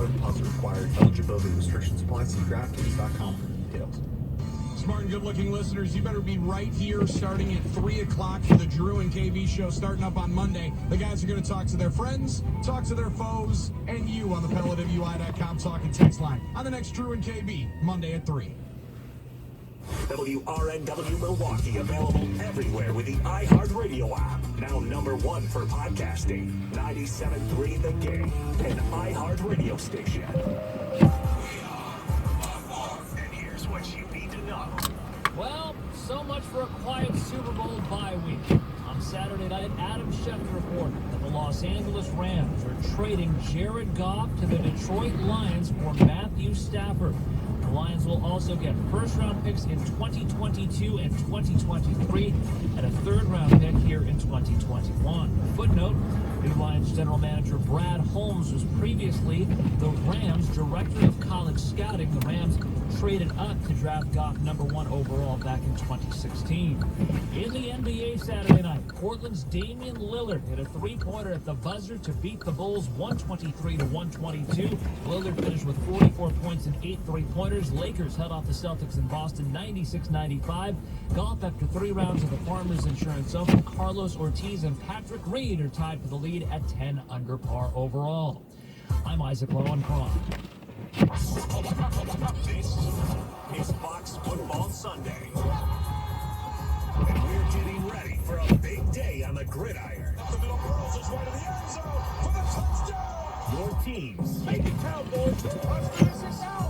deposit required. Eligibility restrictions apply. See DraftKings.com for details. Smart and good-looking listeners, you better be right here starting at 3 o'clock for the Drew and KB show starting up on Monday. The guys are going to talk to their friends, talk to their foes, and you on the PellaWI.com talk and text line on the next Drew and KB, Monday at 3. WRNW Milwaukee, available everywhere with the iHeartRadio app. Now #1 for podcasting. 97.3 The Game, an iHeartRadio station. And here's what you need to know. Well, so much for a quiet Super Bowl bye week. On Saturday night, Adam Schefter reported that the Los Angeles Rams are trading Jared Goff to the Detroit Lions for Matthew Stafford. The Lions will also get first-round picks in 2022 and 2023 and a third-round pick here in 2021. Footnote, new Lions general manager Brad Holmes was previously the Rams director of college scouting. The Rams traded up to draft Goff #1 overall back in 2016. In the NBA Saturday night, Portland's Damian Lillard hit a three-pointer at the buzzer to beat the Bulls 123-122. Lillard finished with 44 points and 8 three-pointers. Lakers held off the Celtics in Boston 96-95. Golf after 3 rounds of the Farmers Insurance Open, Carlos Ortiz and Patrick Reed are tied for the lead at 10 under par overall. I'm Isaac Lowenkron. This is Fox Football Sunday. And we're getting ready for a big day on the gridiron. The middle curls is right to the end zone for the touchdown. Your teams. Make it count, boys.